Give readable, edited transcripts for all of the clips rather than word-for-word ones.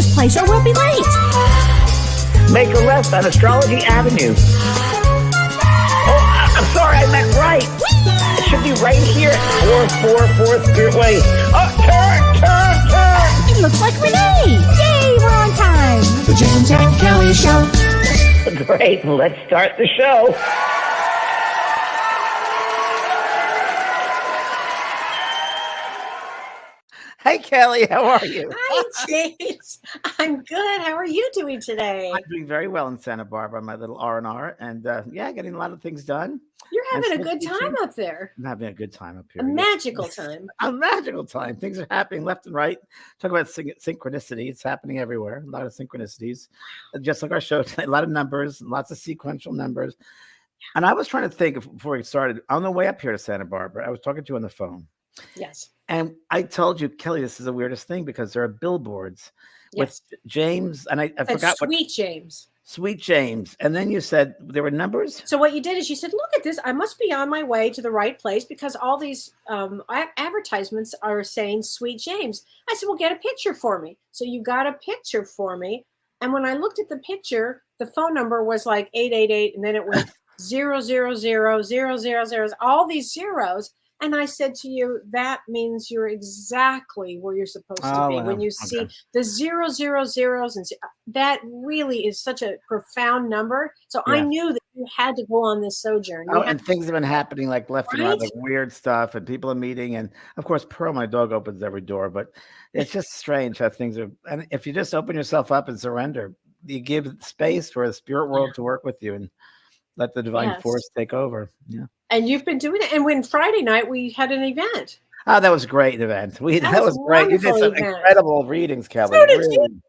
this place or we'll be late. Make a left on Astrology Avenue. Oh, I'm sorry, I meant right. It should be right here. 444 Spirit Way. Oh, turn. It looks like Renee. Yay, we're on time. The James and Kellee Show. Great, let's start the show. Hey, Kellee, how are you? Hi, James. I'm good. How are you doing today? I'm doing very well in Santa Barbara, my little R&R, and getting a lot of things done. You're having a good time up there. I'm having a good time up here. A magical time. A magical time. Things are happening left and right. Talk about synchronicity. It's happening everywhere. A lot of synchronicities. Just like our show tonight, a lot of numbers, lots of sequential numbers. And I was trying to think before we started, on the way up here to Santa Barbara, I was talking to you on the phone. Yes. And I told you, Kellee, this is the weirdest thing because there are billboards with James, and I forgot what. Sweet James. Sweet James. And then you said there were numbers? So what you did is you said, look at this. I must be on my way to the right place because all these advertisements are saying Sweet James. I said, well, get a picture for me. So you got a picture for me. And when I looked at the picture, the phone number was like 888, and then it went 000, all these zeros. And I said to you, that means you're exactly where you're supposed to be. When you see the 000s, and that really is such a profound number. So I knew that you had to go on this sojourn. And things have been happening like left and right, like weird stuff, and people are meeting. And of course, Pearl, my dog, opens every door. But it's just strange how things are. And if you just open yourself up and surrender, you give space for the spirit world to work with you and let the divine force take over. Yeah. And you've been doing it. And when Friday night we had an event. Oh, that was a great event. That was great. You did some incredible readings, Kellee. So did you.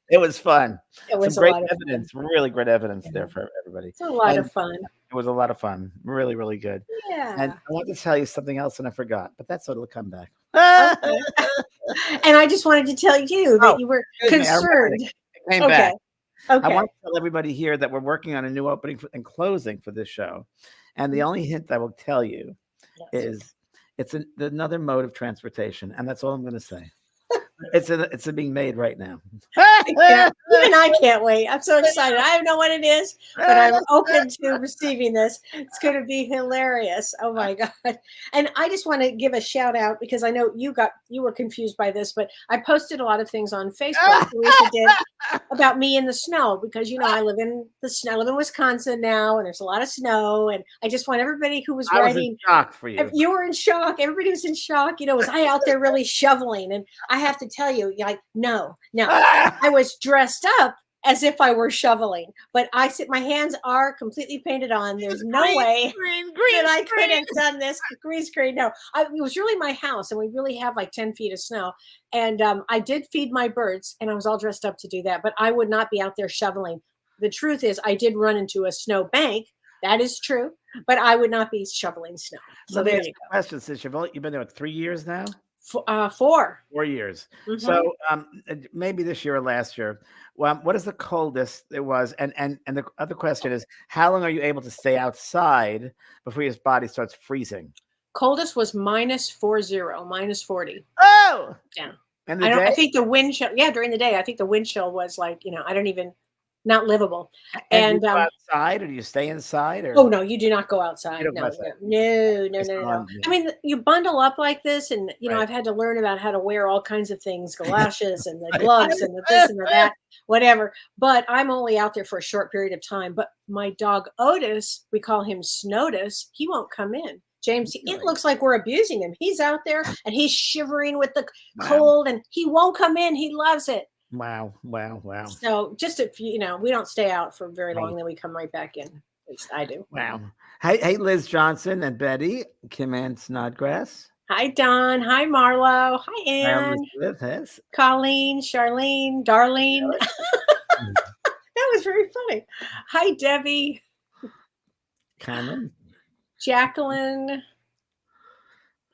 It was fun. It was some great evidence, really great evidence there for everybody. It's a lot of fun. It was a lot of fun. Really, really good. Yeah. And I wanted to tell you something else and I forgot, but that's it'll come back. Okay. And I just wanted to tell you that you were concerned. It came back. Okay. I want to tell everybody here that we're working on a new opening and closing for this show. And the only hint I will tell you is it's another mode of transportation. And that's all I'm going to say. It's being made right now. Even I can't wait. I'm so excited. I don't know what it is, but I'm open to receiving this. It's going to be hilarious. Oh my God. And I just want to give a shout out because I know you were confused by this, but I posted a lot of things on Facebook Teresa did about me in the snow because I live in the snow. I live in Wisconsin now and there's a lot of snow. And I just want everybody who was writing. I was in shock for you. You were in shock. Everybody was in shock. Was I out there really shoveling? And I have to tell you, no. I was dressed up as if I were shoveling, but my hands are completely painted on. There's no way that I could have done this green screen. No, it was really my house, and we really have like 10 feet of snow. And I did feed my birds, and I was all dressed up to do that, but I would not be out there shoveling. The truth is, I did run into a snow bank. That is true, but I would not be shoveling snow. So there you go. Question, since you've been there 3 years now. 4 years. Mm-hmm. So maybe this year or last year. What is the coldest it was? And the other question is, how long are you able to stay outside before your body starts freezing? Coldest was -40. Oh, yeah. And I think the wind chill. Yeah, during the day, I think the wind chill was like I don't even. Not livable. And you go outside, or do you stay inside? Or? Oh no, you do not go outside. No. I mean, you bundle up like this, and I've had to learn about how to wear all kinds of things, galoshes and the gloves and the this and the that, whatever. But I'm only out there for a short period of time. But my dog Otis, we call him Snotus, he won't come in. James, it looks like we're abusing him. He's out there and he's shivering with the cold, and he won't come in. He loves it. Wow. So just if we don't stay out for very long, then we come right back in. At least I do. Wow. Hey, Liz Johnson and Betty, Kim Ann Snodgrass. Hi, Don. Hi, Marlo. Hi, Ann. Colleen, Charlene, Darlene. That was very funny. Hi, Debbie. Cameron. Jacqueline.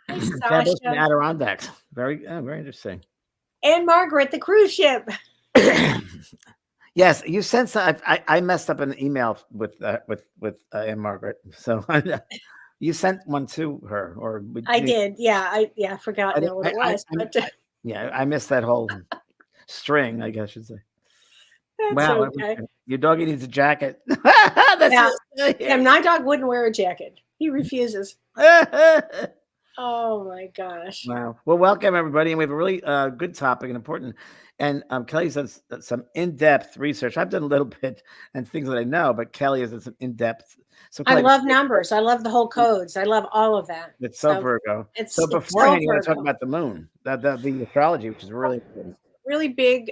Hi, Sasha. Adirondacks. Very interesting. And Margaret, the cruise ship. Yes, you sent some. I messed up an email with Anne Margaret. So you sent one to her, or I did. Yeah, I forgot what it was. I missed that whole. string, I guess you should say. That's Wow, okay. your doggy needs a jacket. That's Yeah. it. And my dog wouldn't wear a jacket. He refuses. Oh my gosh. Wow. Well, welcome everybody, and we have a really good topic and important. And Kellee does some in-depth research. I've done a little bit and things that I know, but Kellee has done some in-depth. So I Kellee, love numbers. I love the whole codes. I love all of that. it's so Virgo. It's So so beforehand, you want to talk Virgo. about the moon, the astrology, which is really important. Really big.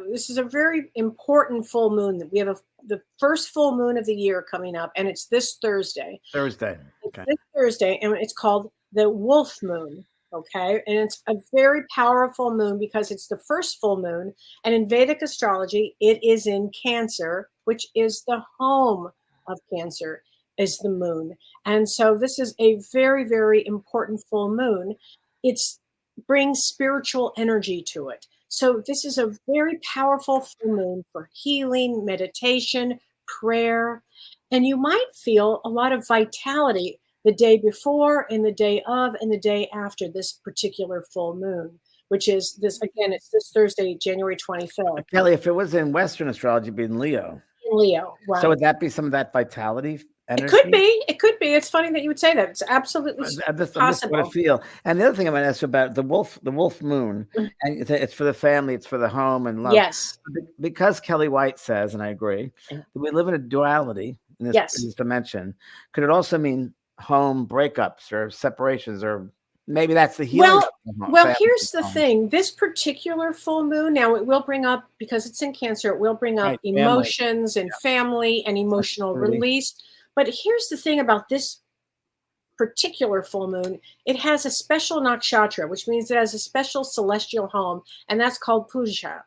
This is a very important full moon. That we have the first full moon of the year coming up, and it's this Thursday. Thursday. It's Okay. this Thursday, and it's called the Wolf Moon. Okay, and it's a very powerful moon because it's the first full moon, and in Vedic astrology, it is in Cancer, which is the home of Cancer, is the moon, and so this is a very, very important full moon. It's brings spiritual energy to it. So this is a very powerful full moon for healing, meditation, prayer, and you might feel a lot of vitality the day before and the day of and the day after this particular full moon, which is this, again, it's this Thursday, January 25th. Kellee, if it was in Western astrology, it'd be in Leo. In Leo, right. So would that be some of that vitality energy? It could be. It could be. It's funny that you would say that. It's absolutely That's possible. what I feel. And the other thing I'm going to ask you about the wolf moon, and it's for the family, it's for the home and love. Yes. Because Kellee White says, and I agree, that we live in a duality in this dimension. Could it also mean home breakups or separations, or maybe that's the healing? Well, here's the thing. This particular full moon, now it will bring up, because it's in Cancer, it will bring up emotions and family and emotional release. But here's the thing about this particular full moon. It has a special nakshatra, which means it has a special celestial home, and that's called Pusha.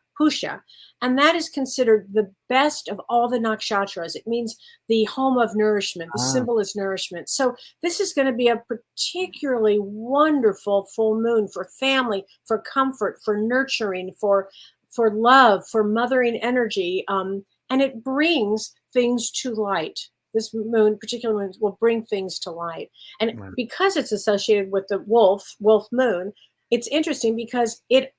And that is considered the best of all the nakshatras. It means the home of nourishment. The symbol is nourishment. So this is going to be a particularly wonderful full moon for family, for comfort, for nurturing, for love, for mothering energy. And it brings things to light. This moon, particular moon, will bring things to light. And because it's associated with the wolf moon, it's interesting because the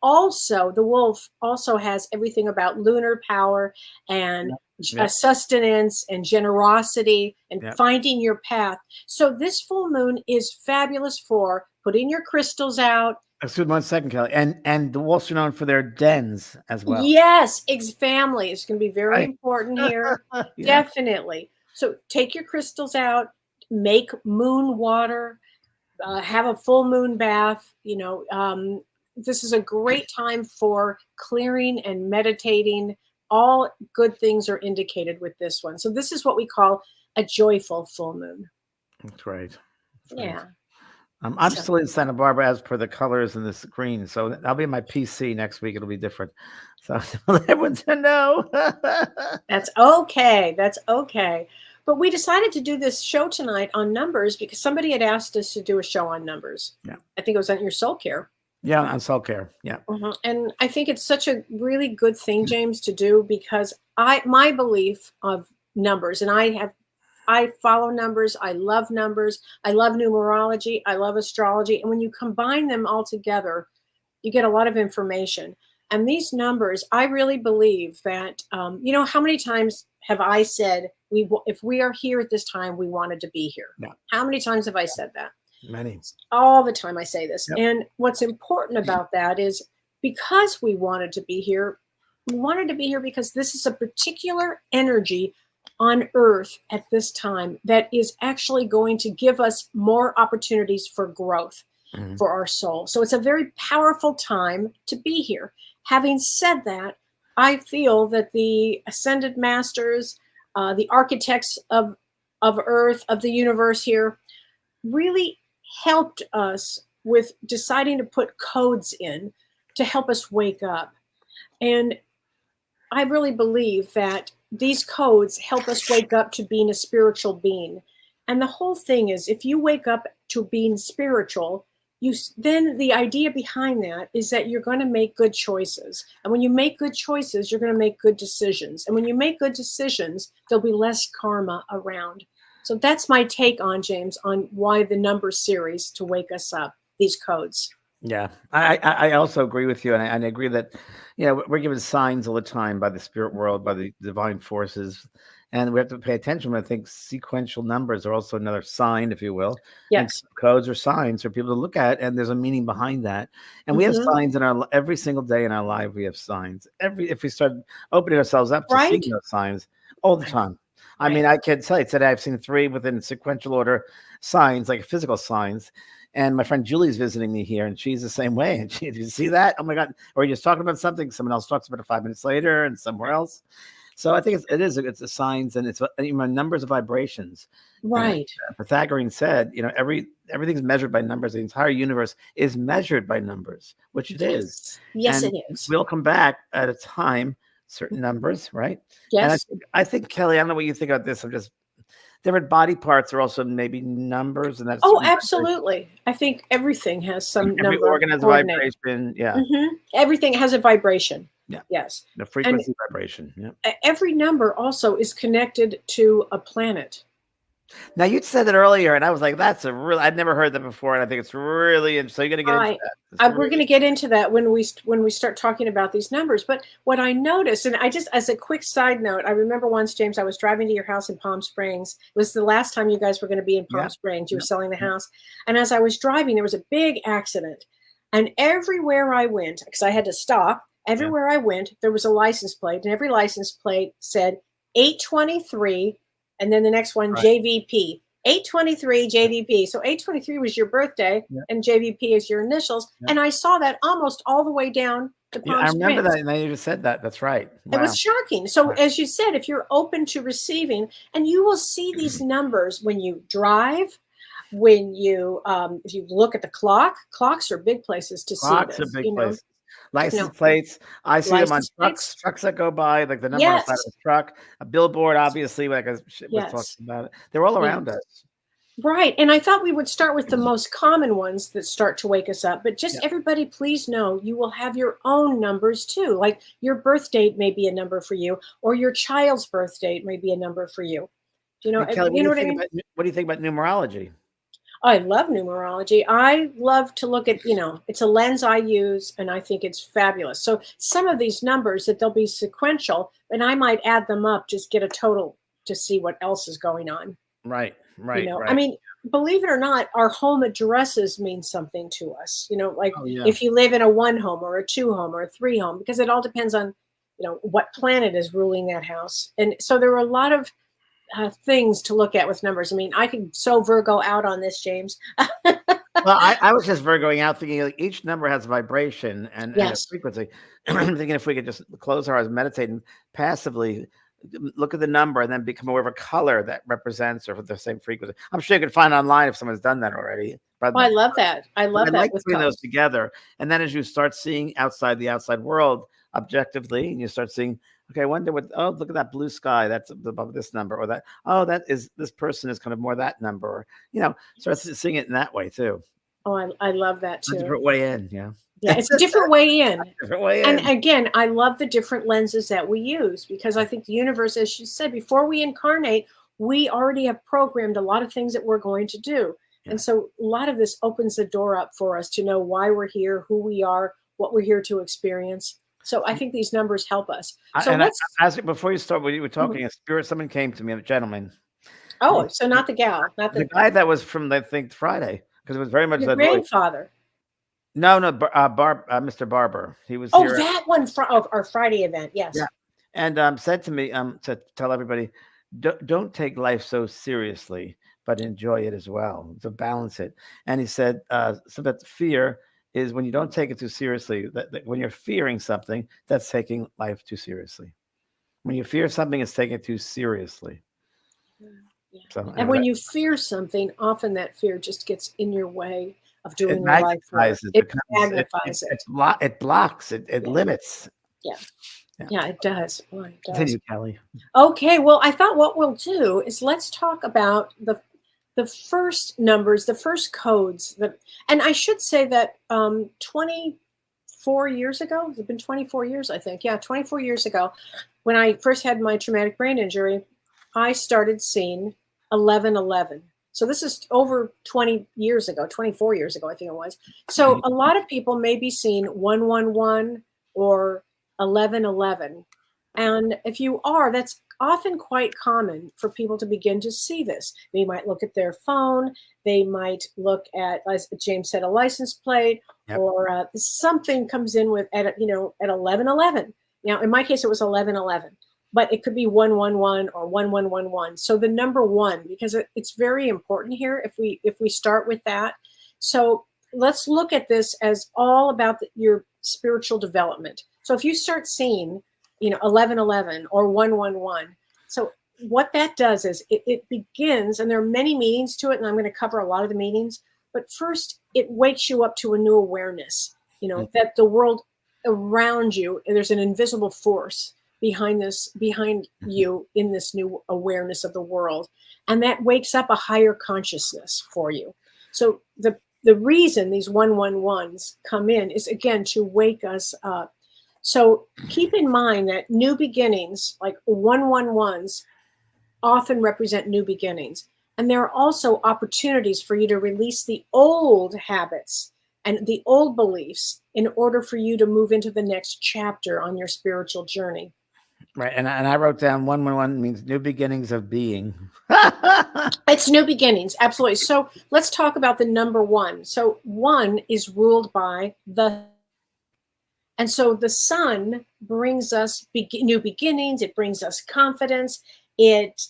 wolf also has everything about lunar power and sustenance and generosity and finding your path. So this full moon is fabulous for putting your crystals out. Excuse me 1 second, Kellee. And the wolves are known for their dens as well. Yes, family is going to be very important here. Definitely. So take your crystals out, make moon water, have a full moon bath. This is a great time for clearing and meditating. All good things are indicated with this one. So this is what we call a joyful full moon. That's right. Yeah. I'm still in Santa Barbara as per the colors in the screen. So I'll be in my PC next week. It'll be different. So everyone to know. That's okay. That's okay. But we decided to do this show tonight on numbers because somebody had asked us to do a show on numbers. Yeah. I think it was on your soul care. Yeah, on soul care. Yeah. And I think it's such a really good thing, James, to do because my belief of numbers, and I follow numbers. I love numbers. I love numerology. I love astrology. And when you combine them all together, you get a lot of information. And these numbers, I really believe that, how many times have I said, if we are here at this time, we wanted to be here? Yeah. How many times have I said that? Many. All the time I say this. Yep. And what's important about that is because we wanted to be here because this is a particular energy on Earth at this time that is actually going to give us more opportunities for growth for our soul. So it's a very powerful time to be here. Having said that, I feel that the ascended masters, the architects of Earth, of the universe here, really helped us with deciding to put codes in to help us wake up. And I really believe that these codes help us wake up to being a spiritual being. And the whole thing is, if you wake up to being spiritual, then the idea behind that is that you're going to make good choices. And when you make good choices, you're going to make good decisions. And when you make good decisions, there'll be less karma around. So that's my take on, James, on why the number series to wake us up, these codes. Yeah, I also agree with you, and I agree that, we're given signs all the time by the spirit world, by the divine forces, and we have to pay attention. I think sequential numbers are also another sign, if you will, and Yes. codes or signs for people to look at, and there's a meaning behind that. And we have Hmm. signs in our every single day in our life. We have signs. If we start opening ourselves up to seeing Right. those signs all the Right. time. I Right. mean, I can tell you today I've seen three within sequential order signs, like physical signs, and my friend Julie's visiting me here, and she's the same way. And she, did you see that? Oh my God. Or you're just talking about something, someone else talks about it 5 minutes later and somewhere else. So I think it's the signs, and it's numbers of vibrations. And Right. Pythagorean said, everything's measured by numbers. The entire universe is measured by numbers, which it is. Yes. Yes, And it is. we'll come back at a time, certain numbers, right? And Yes. I think Kelly, I don't know what you think about this. I'm just different body parts are also maybe numbers, and that's Oh, certain vibration. absolutely. I think everything has some Every number organ has a coordinate. vibration. Yeah. Everything has a vibration. Yeah. Yes. The And frequency vibration. Yeah. every number also is connected to a planet. Now you said it earlier, and I was like, "That's a real." I'd never heard that before, and I think it's really interesting. So you're gonna get into that. It's We're going to really get into that when we start talking about these numbers. But what I noticed, and I just as a quick side note, I remember once, James, I was driving to your house in Palm Springs. It was the last time you guys were going to be in Palm yeah, Springs. You were yeah, selling the yeah, house, and as I was driving, there was a big accident, and everywhere I went, because I had to stop. yeah. Everywhere I went, there was a license plate, and every license plate said 823, and then the next one Right. JVP. 823 JVP. So 823 was your birthday, Yeah, and JVP is your initials. yeah. And I saw that almost all the way down to Yeah, Palm I remember Springs. that. Now you just said that. That's right. It was Wow. shocking. So, Wow. as you said, if you're open to receiving, and you will see these numbers when you drive, when you, if you look at the clock, clocks are big places to see Clocks are this. big places. You know, License plates. I see them on license trucks. plates. Trucks that go by, like the number on the side of Yes, a truck. A billboard, obviously, like I was talking yes, about it. They're all around yes. us. Right. And I thought we would start with the most common ones that start to wake us up. But just Yeah. everybody, please know you will have your own numbers too. Like your birth date may be a number for you, or your child's birth date may be a number for you. Now, Kelly, You know what I mean? what do you think about numerology? I love numerology. I love to look at, it's a lens I use and I think it's fabulous. So some of these numbers that they'll be sequential and I might add them up, just get a total to see what else is going on. Right, right, I right. mean, believe it or not, our home addresses mean something to us. Like Oh yeah. if you live in a one home or a two home or a three home, because it all depends on, what planet is ruling that house. And so there are a lot of things to look at with numbers. I mean, I could so Virgo out on this, James. Well, I was just Virgoing out, thinking like each number has a vibration and a Yes. frequency. I'm thinking if we could just close our eyes, meditate, and passively look at the number, and then become aware of a color that represents or the same frequency. I'm sure you could find online if someone's done that already. But Oh, I love that. I But I love that like with putting those colors. together, and then as you start seeing outside the outside world objectively, and you start seeing, okay, I wonder what. Oh, look at that blue sky. That's above this number, or that. Oh, that is this person is kind of more that number, or start seeing it in that way too. Oh, I love that A too. different way in, yeah. Yeah, it's a different way in. Different way And in. again, I love the different lenses that we use because I think the universe, as you said, before we incarnate, we already have programmed a lot of things that we're going to do. And Yeah. so a lot of this opens the door up for us to know why we're here, who we are, what we're here to experience. So I think these numbers help us. So And I, let's, as before you start, when you were Mhm. talking, a spirit, someone came to me, a gentleman, Oh, so not the gal, not the the guy that was from I think Friday, because it was very much your that voice. grandfather. No, no, Mr. Barber. He was Oh, here. that one from our Friday event. Yeah. Yes. And said to me to tell everybody, don't take life so seriously, but enjoy it as well, to balance it. And he said, so that fear is when you don't take it too seriously, that when you're fearing something, that's taking life too seriously. When you fear something, it's taking it too seriously. Yeah. So And anyway, when you fear something, often that fear just gets in your way of it doing your life work. magnifies it, It becomes magnifies it. it blocks it Yeah. limits. Yeah. Yeah. Yeah, it does. Boy, it does. Continue, Kelly. Okay, well, I thought what we'll do is let's talk about the first numbers, the first codes that, and I should say that 24 years ago, it's been 24 years, I think. Yeah, 24 years ago, when I first had my traumatic brain injury, I started seeing 1111. So this is over 20 years ago, 24 years ago, I think it was. So a lot of people may be seeing 111 or 1111. And if you are, that's often quite common for people to begin to see this. They might look at their phone. They might look at, as James said, a license plate, Yep. or something comes in with at 1111. Now, in my case, it was 1111, but it could be 111 or 1111. So the number one, because it's very important here. If we start with that, so let's look at this as all about your spiritual development. So if you start seeing 1111 or 111. So what that does is it begins, and there are many meanings to it, and I'm going to cover a lot of the meanings. But first, it wakes you up to a new awareness, that the world around you, and there's an invisible force behind you in this new awareness of the world. And that wakes up a higher consciousness for you. So the reason these 111s come in is, again, to wake us up. So keep in mind that new beginnings, like 111s, often represent new beginnings. And there are also opportunities for you to release the old habits and the old beliefs in order for you to move into the next chapter on your spiritual journey. Right. And I wrote down 111 means new beginnings of being. It's new beginnings. Absolutely. So let's talk about the number one. So one is ruled by the. And so the sun brings us new beginnings. It brings us confidence. It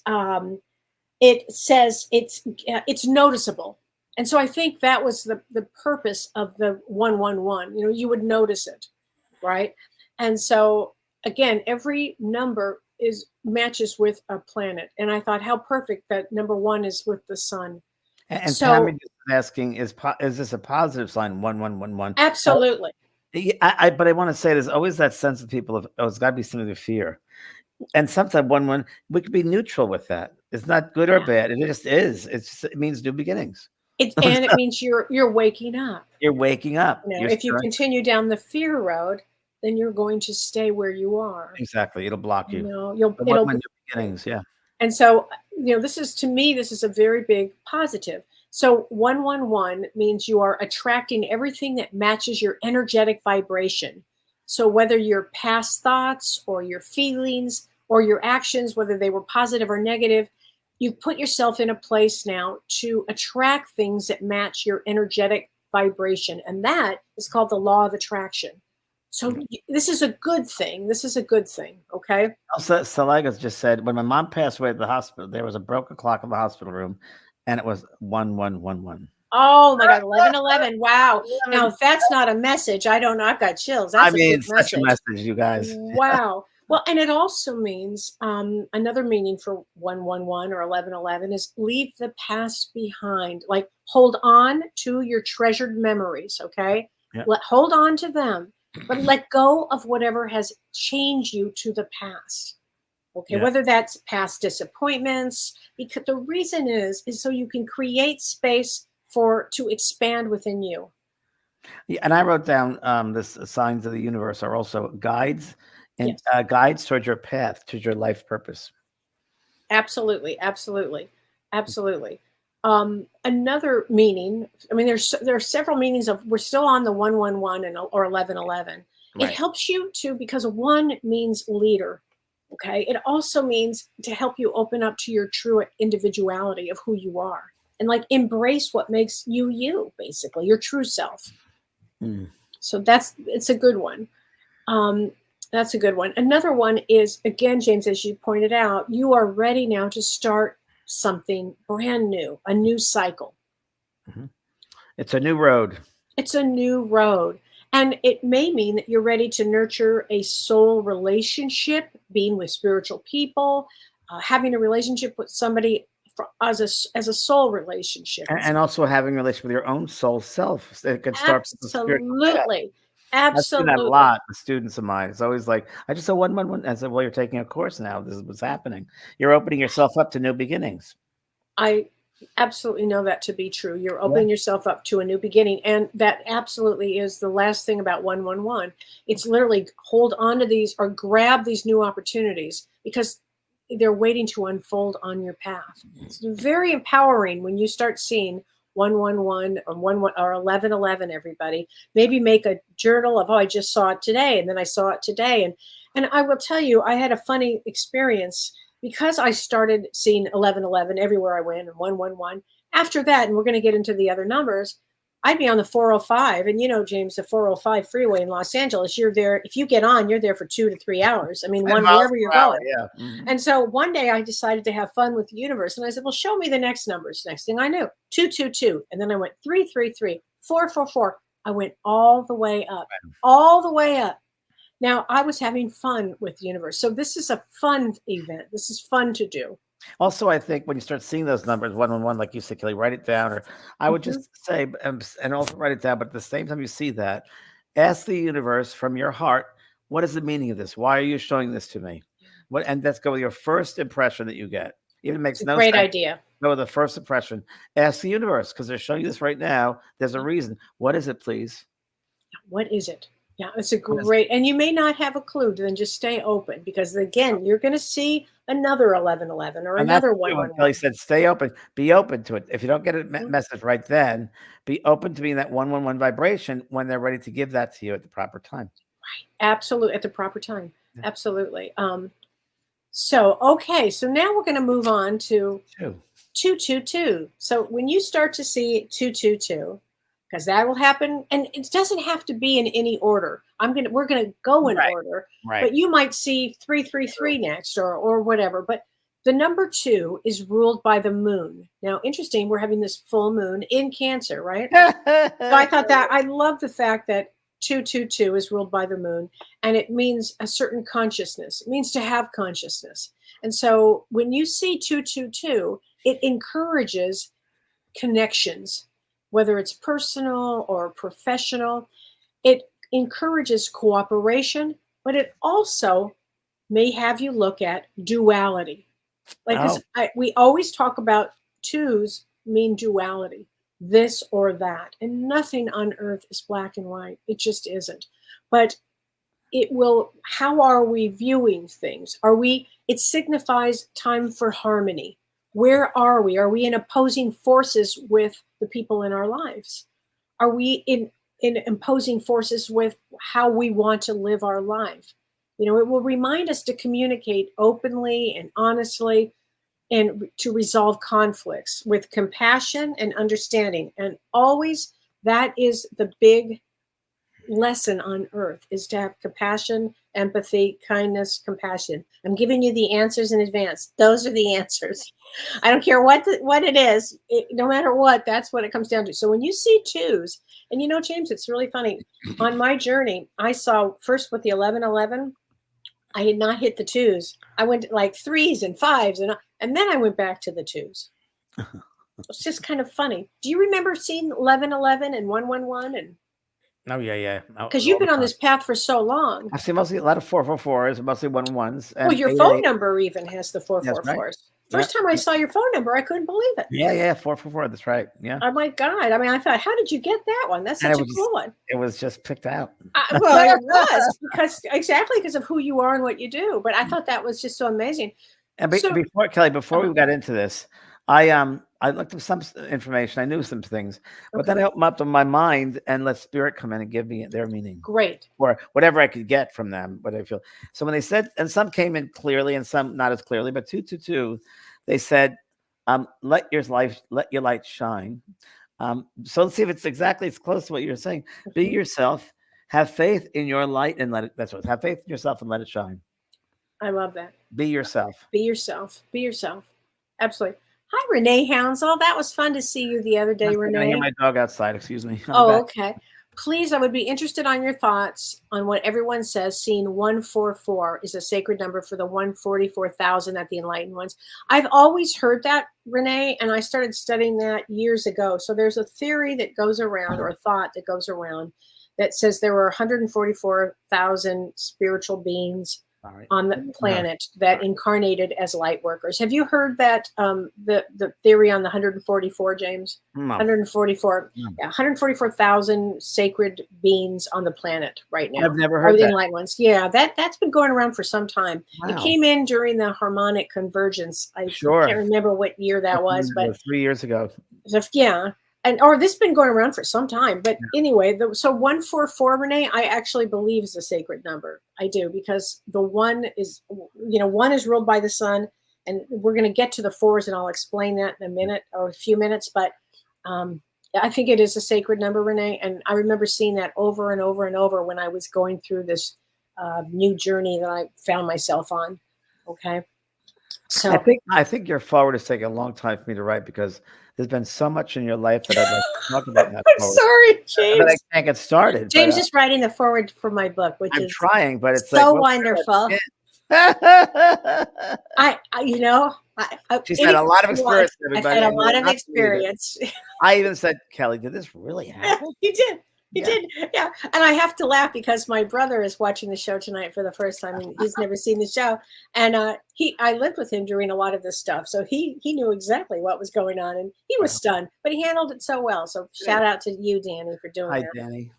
says it's noticeable. And so I think that was the purpose of the 111. You would notice it, right? And so again, every number matches with a planet. And I thought how perfect that number one is with the sun. And so, Tammy is asking, is this a positive sign? 1111. Absolutely. But I want to say there's always that sense of people of, it's got to be something to fear. And sometimes 111, we could be neutral with that. It's not good or bad. It just is. It means new beginnings. And it means you're waking up. You're waking up. If you continue down the fear road, then you're going to stay where you are. Exactly. It'll block you. It'll new beginnings. Yeah. And so, this is a very big positive. So 111 means you are attracting everything that matches your energetic vibration. So whether your past thoughts or your feelings or your actions, whether they were positive or negative, you put yourself in a place now to attract things that match your energetic vibration. And that is called the law of attraction. So this is a good thing. This is a good thing. Okay. Also, Salagas just said, when my mom passed away at the hospital, there was a broken clock in the hospital room, and it was 1111. Oh my God, 1111. Wow. Now, if that's not a message, I don't know. I've got chills. That's such a message, you guys. Wow. Well, and it also means another meaning for 111 or 1111 is leave the past behind. Like hold on to your treasured memories. Okay. Yeah. Hold on to them, but let go of whatever has changed you to the past. Okay. Yeah. Whether that's past disappointments, because the reason is so you can create space to expand within you. Yeah, and I wrote down this signs of the universe are also guides and guides towards your path, towards your life purpose. Absolutely. Another meaning, I mean, there are several meanings of, we're still on the 111 or 1111. Right. It helps you because one means leader. Okay. It also means to help you open up to your true individuality of who you are. And like embrace what makes you, basically, your true self. So it's a good one. That's a good one. Another one is, again, James, as you pointed out, you are ready now to start something brand new, a new cycle. Mm-hmm. It's a new road. It's a new road. And it may mean that you're ready to nurture a soul relationship, being with spiritual people, having a relationship with somebody as a soul relationship, and also having a relationship with your own soul self. It could start. Absolutely. I've seen that a lot. The students of mine, it's always like, I just saw 111. I said, well, you're taking a course now. This is what's happening. You're opening yourself up to new beginnings. I absolutely know that to be true. You're opening yourself up to a new beginning, and that absolutely is the last thing about 111. It's literally hold on to these or grab these new opportunities, because they're waiting to unfold on your path. It's very empowering when you start seeing 111 or 11 or 1111. Everybody, maybe make a journal of, oh, I just saw it today, and then I saw it today, and I will tell you, I had a funny experience because I started seeing 1111 everywhere I went and 111. After that, and we're going to get into the other numbers, I'd be on the 405. And James, the 405 freeway in Los Angeles, you're there. If you get on, you're there for 2 to 3 hours. I mean, wherever you're going. Yeah. Mm-hmm. And so one day I decided to have fun with the universe. And I said, well, show me the next numbers. Next thing I knew, 222. And then I went 333, 444. I went all the way up, all the way up. Now I was having fun with the universe. So this is a fun event. This is fun to do. Also, I think when you start seeing those numbers, 111, like you said, Kellee, write it down. Or I would just say, and also write it down. But at the same time you see that, ask the universe from your heart, what is the meaning of this? Why are you showing this to me? And let's go with your first impression that you get. Even makes no great sense. idea. Go with the first impression. Ask the universe, because they're showing you this right now. There's a reason. What is it, please? What is it? Yeah, it's a great, and you may not have a clue, then just stay open, because again, you're going to see another 1111 or another 111. Kellee said, stay open, be open to it. If you don't get a message right then, be open to being that 111 vibration when they're ready to give that to you at the proper time. Right, absolutely, at the proper time. Yeah. Absolutely. So now we're going to move on to 222. So when you start to see 222, because that will happen, and it doesn't have to be in any order. We're gonna go in order, but you might see 333 next, or whatever. But the number 2 is ruled by the moon. Now, interesting, we're having this full moon in Cancer, right? So I thought that I love the fact that 222 is ruled by the moon, and it means a certain consciousness. It means to have consciousness, and so when you see 222, it encourages connections. Whether it's personal or professional, it encourages cooperation, but it also may have you look at duality. We always talk about 2s mean duality, this or that, and nothing on earth is black and white. It just isn't. But how are we viewing things? It signifies time for harmony. Where are we? Are we in opposing forces with the people in our lives? Are we in opposing forces with how we want to live our life? It will remind us to communicate openly and honestly, and to resolve conflicts with compassion and understanding. And always, that is the big lesson on earth, is to have compassion, empathy, kindness, compassion. I'm giving you the answers in advance. Those are the answers. I don't care what it is. No matter what, that's what it comes down to. So when you see 2s, and James, it's really funny. On my journey, I saw first with the 1111, I had not hit the 2s. I went like 3s and 5s, and then I went back to the 2s. It's just kind of funny. Do you remember seeing 1111 and 111 and? Oh, yeah. Because you've been on this path for so long. I see mostly a lot of 444s, mostly 111s. Well, your phone number even has the 444s. Right. First time I saw your phone number, I couldn't believe it. Yeah, 444. That's right. Yeah. Oh my God! I mean, I thought, how did you get that one? That's such a cool one. It was just picked out. Well, it was because of who you are and what you do. But I thought that was just so amazing. And before Kellee, before we got into this, I looked up some information. I knew some things, but then I opened up to my mind and let spirit come in and give me their meaning. Great. Or whatever I could get from them, what I feel. So when they said, and some came in clearly and some not as clearly, but 222, they said, let your light shine. So let's see if it's close to what you're saying. Be yourself, have faith in your light and have faith in yourself and let it shine. I love that. Be yourself. Be yourself. Be yourself. Absolutely. Hi, Renee Hounsell. That was fun to see you the other day, Renee. I hear my dog outside. Excuse me. Okay. Please, I would be interested on your thoughts on what everyone says. Seeing 144 is a sacred number for the 144,000 at the enlightened ones. I've always heard that, Renee, and I started studying that years ago. So there's a theory that goes around, or a thought that goes around, that says there were 144,000 spiritual beings Sorry. on the planet that incarnated as light workers. Have you heard that the theory on the 144, James? No. 144, No. yeah, 144,000 sacred beings on the planet right now. I've never heard that. Light ones. Yeah, that's been going around for some time. Wow. It came in during the harmonic convergence. I Sure. can't remember what year that was, but 3 years ago. yeah. Or this has been going around for some time. But anyway, so 144, Renee, I actually believe is a sacred number. I do, because the one is, one is ruled by the sun, and we're going to get to the fours, and I'll explain that in a minute or a few minutes. But I think it is a sacred number, Renee. And I remember seeing that over and over and over when I was going through this new journey that I found myself on. Okay. So I think your forward is taking a long time for me to write, because there's been so much in your life that I'd like to talk about. That I'm sorry, James. But I can't get started. James is writing the forward for my book, which I'm is trying, but it's so like, wonderful. She's had a lot of experience. I've had a lot of experience. I even said, Kelly, did this really happen? You did. He did. Yeah. And I have to laugh because my brother is watching the show tonight for the first time, and he's never seen the show. And I lived with him during a lot of this stuff. So he knew exactly what was going on, and he was stunned, but he handled it so well. So shout out to you, Danny, for doing that. Hi, Danny.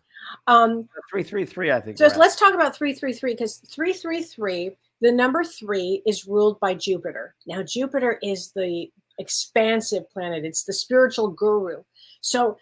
333, I think. So let's talk about 333, because 333, the number 3 is ruled by Jupiter. Now, Jupiter is the expansive planet. It's the spiritual guru. So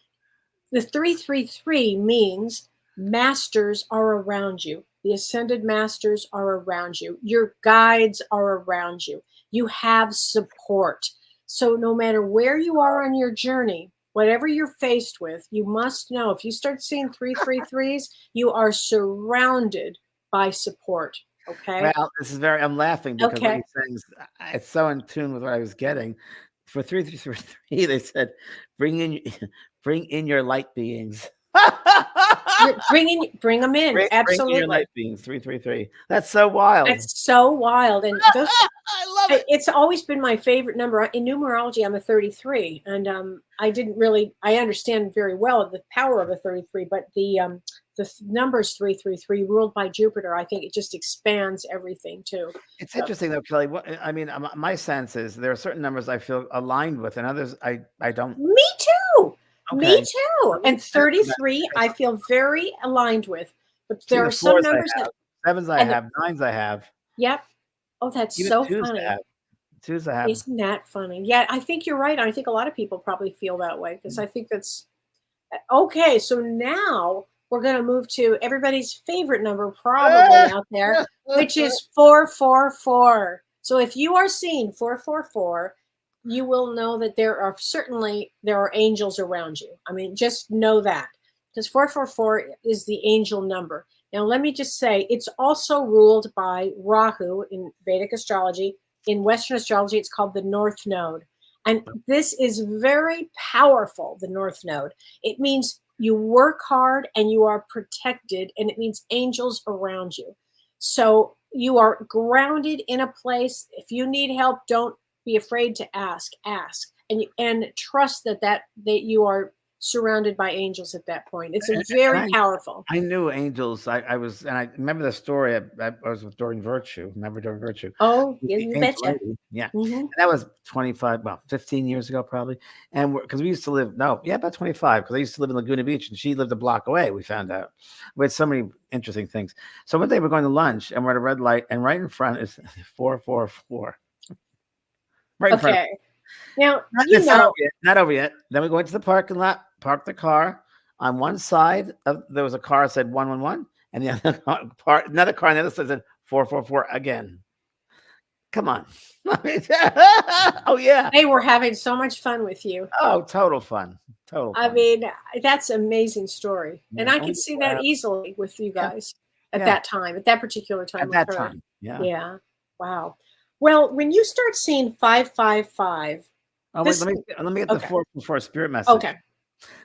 the 333 means masters are around you. The ascended masters are around you. Your guides are around you. You have support. So no matter where you are on your journey, whatever you're faced with, you must know, if you start seeing 333s, you are surrounded by support. Okay. Well, I'm laughing because what he's saying is, it's so in tune with what I was getting. For 333, they said, bring in your light beings. Bring them in. Absolutely. Bring in your light beings. 333. That's so wild. That's so wild. And I love it. It's always been my favorite number. In numerology, I'm a 33, and I understand very well the power of a 33, but the numbers 333 ruled by Jupiter, I think it just expands everything too. It's interesting though, Kelly. My sense is there are certain numbers I feel aligned with, and others I don't. Me too. Okay. Me too. And 33, I feel very aligned with. But there are some numbers that sevens I have, nines I have. Yep. Oh, that's Even so twos funny. Twos I have. Isn't that funny? Yeah, I think you're right. I think a lot of people probably feel that way, because I think that's okay. So now we're going to move to everybody's favorite number probably out there, which is 444. So if you are seeing 444, you will know that there are angels around you. I mean, just know that, because 444 is the angel number. Now, let me just say, it's also ruled by Rahu in Vedic astrology. In Western astrology, it's called the North Node. And this is very powerful, the North Node. It means you work hard and you are protected, and it means angels around you. So you are grounded in a place. If you need help, don't be afraid to ask. And trust that you are surrounded by angels at that point. It's very powerful. I knew angels. I remember the story. I was with during Virtue. Remember during Virtue? Oh, you betcha. Yeah. Mm-hmm. And that was 15 years ago probably. And because we used to live, about 25, because I used to live in Laguna Beach and she lived a block away, we found out. We had so many interesting things. So one day we're going to lunch and we're at a red light, and right in front is 444. Right in front. Okay. Now, not over yet. Then we go into the parking lot, park the car. On one side, there was a car that said 111, and the other another car on the other side said 444 again. Come on. Oh, yeah. They were having so much fun with you. Oh, total fun. I mean, that's an amazing story. Yeah. And I can see that easily with you guys at that time, at that particular time. At that time, yeah. Yeah. Wow. Well, when you start seeing 555. Oh, wait, let me get the 444 spirit message. Okay.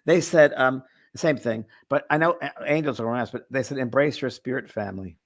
They said the same thing, but I know angels are around us, but they said embrace your spirit family.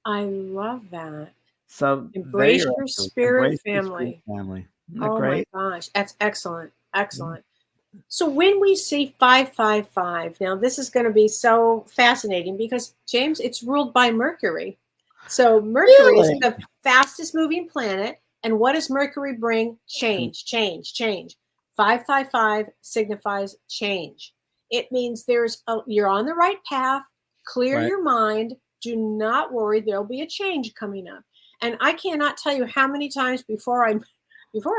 I love that. So embrace your spirit family. Isn't that great? My gosh, that's excellent. Excellent. Mm-hmm. So when we see 555, now this is going to be so fascinating because, James, it's ruled by Mercury. So Mercury is Really? the fastest moving planet. And what does Mercury bring? Change, change, change. 555 signifies change. It means you're on the right path. Clear Right. your mind. Do not worry. There'll be a change coming up. And I cannot tell you how many times before I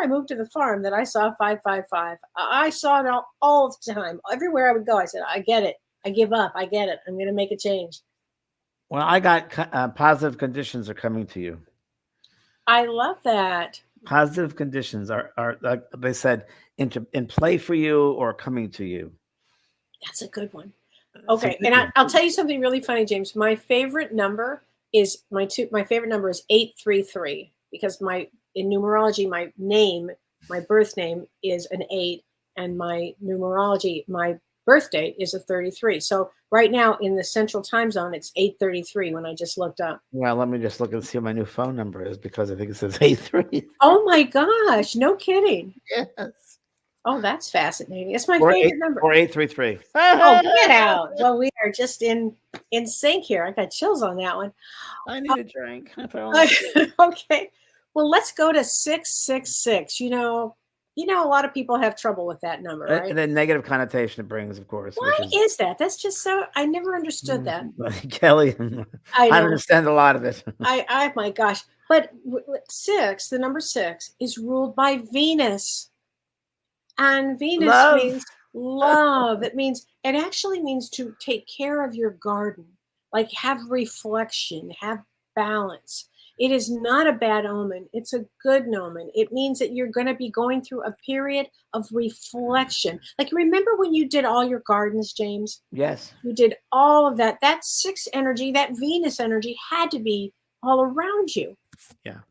moved to the farm that I saw 555. I saw it all the time. Everywhere I would go, I said, I get it. I give up. I get it. I'm going to make a change. Well, I got positive conditions are coming to you. I love that. Positive conditions are like they said in play for you or coming to you. That's a good one. So Okay, and I'll tell you something really funny, James. My favorite number is my favorite number is 833 because in numerology my birth name is an 8, and my numerology my birth date is a 33. So right now in the central time zone it's 8:33 when I just looked up. Well, let me just look and see what my new phone number is because I think it says 83. Oh my gosh, no kidding. Yes. Oh, that's fascinating. It's my Or favorite number. Or 833. Oh, get out. Well, we are just in sync here. I got chills on that one. I need a drink. Okay. Well, let's go to 666. You know, a lot of people have trouble with that number, right? And the negative connotation it brings, of course. Why is that? That's just so, I never understood that. Kelly, I know. understand a lot of it. My gosh. But the number 6 is ruled by Venus. And Venus means love. It actually means to take care of your garden, like have reflection, have balance. It is not a bad omen. It's a good omen. It means that you're going to be going through a period of reflection. Like, remember when you did all your gardens, James? Yes. You did all of that. That 6 energy, that Venus energy had to be all around you. Yeah.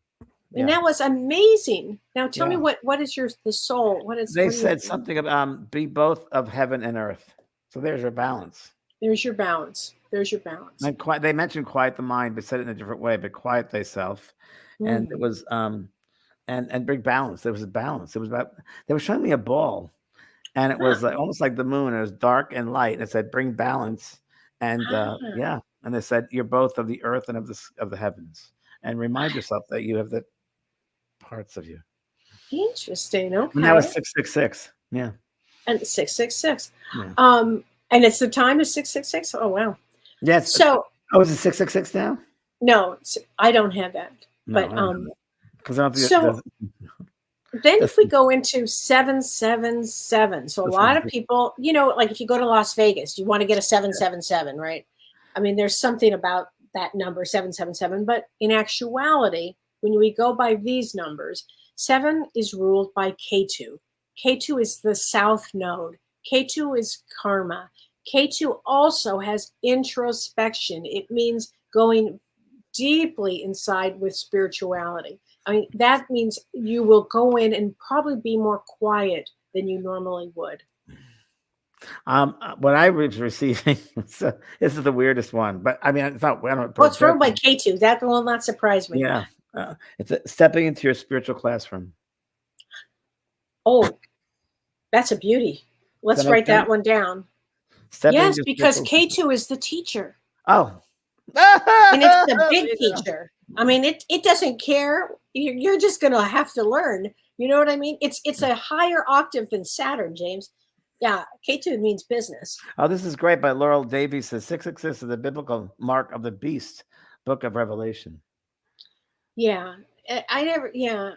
And that was amazing. Now tell me what is the soul? They said something about be both of heaven and earth. So there's your balance. There's your balance. And they mentioned quiet the mind, but said it in a different way, but quiet thyself. And it was and bring balance. There was a balance. It was about they were showing me a ball, and it was like almost like the moon. It was dark and light. And it said bring balance. And and they said you're both of the earth and of the heavens. And remind yourself that you have the parts of you. Interesting. Okay. And that was 666. Yeah. And 666. Yeah. And it's the time is 666. Oh wow. Yes. So is it 666 now? No, I don't have that. No, but because then if we go into 777, so a lot of people, like if you go to Las Vegas, you want to get a 777, right? I mean, there's something about that number 777, but in actuality, when we go by these numbers, 7 is ruled by K2. K2 is the south node. K2 is karma. K2 also has introspection. It means going deeply inside with spirituality. I mean, that means you will go in and probably be more quiet than you normally would. What I was receiving, so this is the weirdest one, but I mean, it's not. Well, it's ruled by K2. That will not surprise me. Yeah, it's stepping into your spiritual classroom. Oh, that's a beauty. Let's write that one down. Yes, because K2 is the teacher. Oh, and it's the big teacher. I mean, it doesn't care. You're just going to have to learn. You know what I mean? It's a higher octave than Saturn, James. Yeah, K2 means business. Oh, this is great. By Laurel Davies says 666 is the biblical mark of the beast, Book of Revelation. Yeah, I never. Yeah,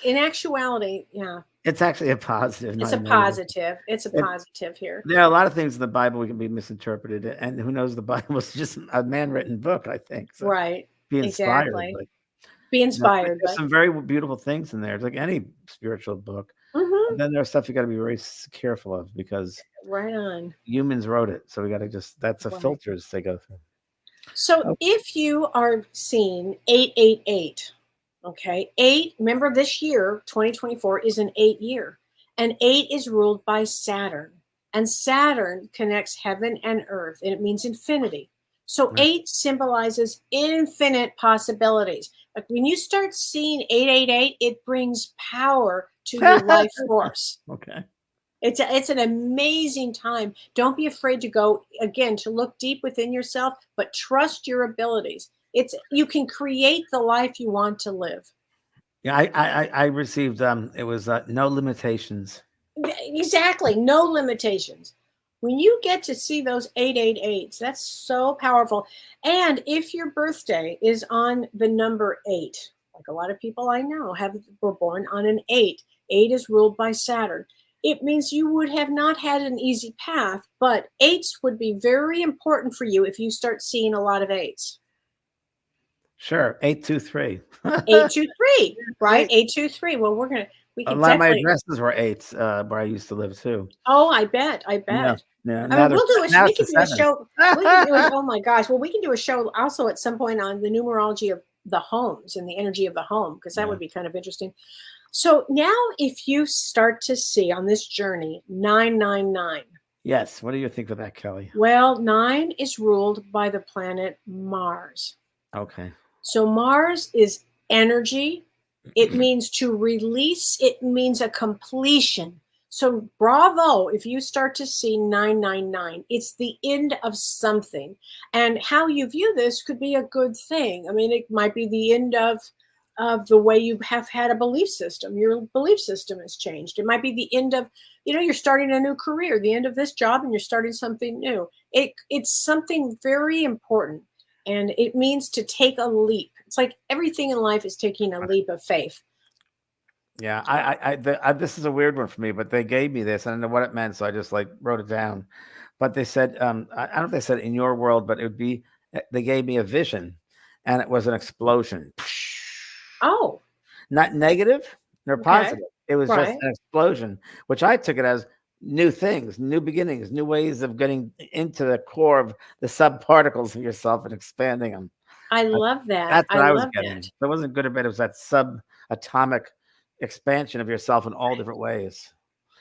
in actuality, yeah. It's actually a positive. It's a positive. It's a positive here. There are a lot of things in the Bible we can be misinterpreted, and who knows? The Bible is just a man-written book, I think. So right. Be inspired. Exactly. Be inspired. There's some very beautiful things in there. It's like any spiritual book. Mm-hmm. And then there's stuff you got to be very careful of because right on. Humans wrote it, so we got to that's the filters they go through. So if you are seeing 888. Okay, 8, remember this year, 2024, is an 8 year. And 8 is ruled by Saturn. And Saturn connects heaven and earth, and it means infinity. So 8 symbolizes infinite possibilities. Like when you start seeing 888, it brings power to your life force. Okay. It's an amazing time. Don't be afraid to go, again, to look deep within yourself, but trust your abilities. It's you can create the life you want to live. Yeah, I received it was no limitations. Exactly. No limitations. When you get to see those 888s, that's so powerful. And if your birthday is on the number 8, like a lot of people I know were born on an 8. 8 is ruled by Saturn. It means you would have not had an easy path, but 8s would be very important for you if you start seeing a lot of 8s. Sure, 823. 823, right? 823. Well, we A can lot of my definitely. addresses were 8s where I used to live too. Oh, I bet. I Yeah, bet. yeah. I mean, Now we it's can the do a 7s. show. We can do it. Oh my gosh. Well, we can do a show also at some point on the numerology of the homes and the energy of the home, because that Yeah. would be kind of interesting. So now if you start to see on this journey 999, Yes. What do you think of that, Kelly? well, 9 is ruled by the planet Mars. Okay. So Mars is energy. It means to release. It means a completion. So bravo if you start to see 999. It's the end of something. And how you view this could be a good thing. I mean, it might be the end of the way you have had a belief system. Your belief system has changed. It might be the end of, you're starting a new career, the end of this job, and you're starting something new. It's something very important. And it means to take a leap. It's like everything in life is taking a leap of faith. Yeah, this is a weird one for me, but they gave me this. I don't know what it meant, so I just like wrote it down. But they said, I don't know if they said in your world, but it would be. They gave me a vision, and it was an explosion. Oh, Not negative nor okay. positive. It was just Right. an explosion, which I took it as new things, new beginnings, new ways of getting into the core of the subparticles of yourself and expanding them. I love that. That's I what I was love getting. that. So it wasn't good or bad. It was that subatomic expansion of yourself in all different ways.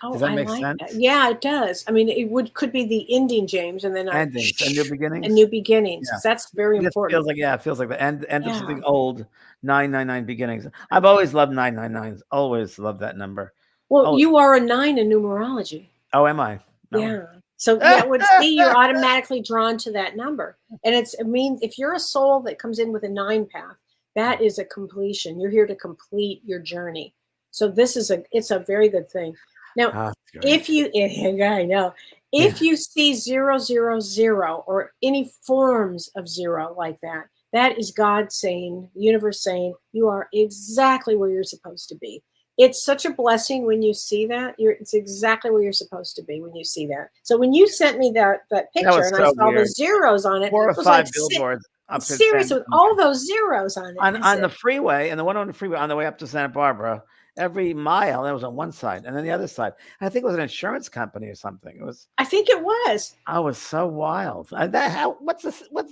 Oh, Does that I make like sense? that. Yeah, it does. I mean, could be the ending, James, and then Endings and new and beginnings. new beginnings. Yeah. That's very It just important. feels like, yeah, it feels like the end of Yeah. something old. 999 beginnings. I've always loved 999s. Always loved that number. Well, Oh, you are a 9 in numerology. oh, am I? No. Yeah. So that would see you're automatically drawn to that number. And it means if you're a soul that comes in with a 9 path, that is a completion. You're here to complete your journey. So it's a very good thing. Now, Ah, if you, yeah, I know, if you see 000 or any forms of 0 like that, that is God saying, the universe saying, you are exactly where you're supposed to be. It's such a blessing when you see that. It's exactly where you're supposed to be when you see that. So when you sent me that picture was and I so saw weird. the zeros on it, 4 or it was 5 like billboards up to serious with all those zeros on it. on the freeway, and the one on the freeway on the way up to Santa Barbara. Every mile, that was on one side, and then the other side. I think it was an insurance company or something. It was. I think it was. I was so wild. What's this? When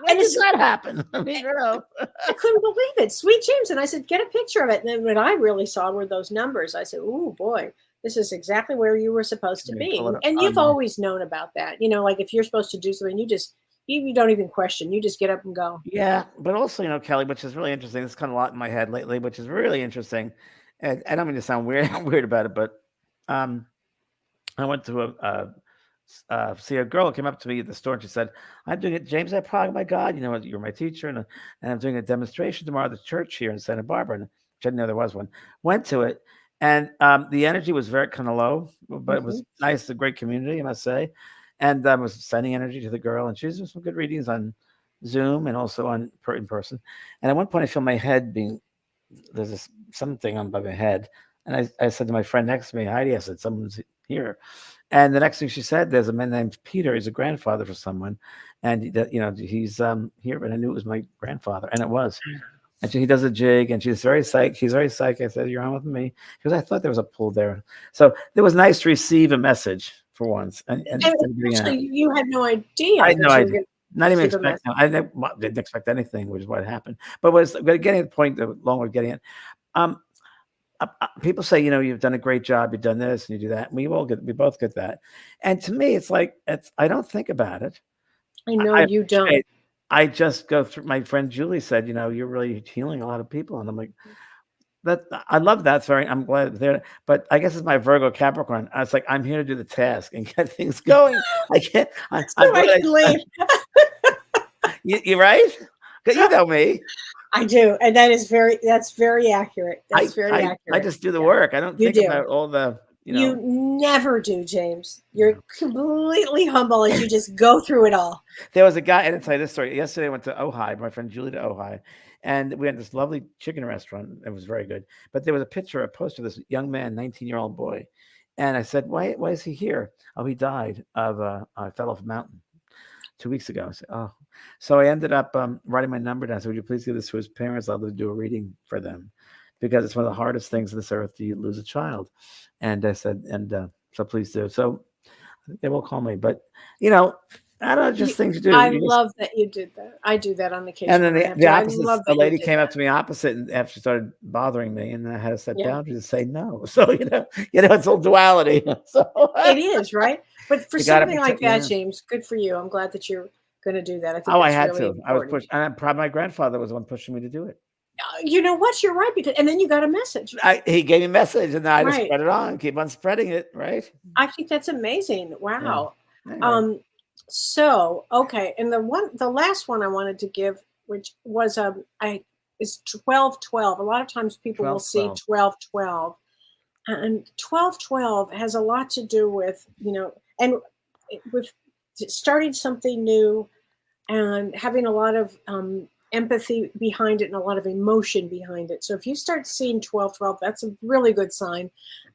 And did that happen? I mean, I couldn't believe it. Sweet James. And I said, get a picture of it. And then what I really saw were those numbers. I said, oh boy, this is exactly where you were supposed to be. And you've always known about that. Like if you're supposed to do something, you don't even question. You just get up and go. Yeah, but also, Kelly, which is really interesting. This kind of a lot in my head lately, which is really interesting. And I don't mean to sound weird about it, but I went to see a girl who came up to me at the store and she said, I'm doing it, James, oh my God, you're my teacher, and I'm doing a demonstration tomorrow at the church here in Santa Barbara. And I didn't know there was one. Went to it, and the energy was very kind of low, but it was nice, a great community, I must say. And I was sending energy to the girl, and she was doing some good readings on Zoom and also in person. And at one point, I feel my head there's something on by my head. And I said to my friend next to me, Heidi, I said, someone's here. And the next thing she said, there's a man named Peter. He's a grandfather for someone. And, he's here. But I knew it was my grandfather. And it was. And he does a jig, and she's very psyched. He's very psyched. I said, you're on with me. Because I thought there was a pull there. So it was nice to receive a message for once. And actually, you had no idea. I had no idea. Not even expect. I didn't expect anything, which is what happened. But getting to the point, the longer getting it. People say, you've done a great job. You've done this and you do that. We both get that. And to me, it's like I don't think about it. I know you don't. I just go through. My friend Julie said, you're really healing a lot of people, and I'm like, that I love that. Sorry, I'm glad there. But I guess it's my Virgo Capricorn. I was like, I'm here to do the task and get things going. I can't. I leave. You right? 'Cause you know me. I do, and that's very accurate. That's very accurate. I just do the work. I don't You think do. about all the, You never do, James. You're completely humble as you just go through it all. There was a guy, and I'll tell you this story. Yesterday, I went to Ojai, my friend Julie to Ojai, and we had this lovely chicken restaurant. It was very good. But there was a poster of this young man, 19-year-old boy. And I said, why is he here? Oh, he died I fell off a mountain 2 weeks ago. I said, oh. So I ended up writing my number down. So would you please give this to his parents? I'll do a reading for them. Because it's one of the hardest things on this earth to lose a child. And I said, so please do. So they will call me. But, I don't know, just things to do. I love that you did that. I do that on occasion. And then the opposite, a lady came up to me opposite, and after she started bothering me, and I had to set boundaries to say no. So it's all duality. So it is, right? But for something like that, James, good for you. I'm glad that you're going to do that. I think I had really to. important. I was pushed, and I'm proud my grandfather was the one pushing me to do it. You know what? You're right, and then you got a message. He gave me a message, and I just spread it on, keep on spreading it, right? I think that's amazing. Wow. Yeah. So okay, and the last one I wanted to give, which was is 12-12. A lot of times people will see 12-12, and 12-12 has a lot to do with and with starting something new and having a lot of empathy behind it and a lot of emotion behind it. So if you start seeing 12-12, that's a really good sign.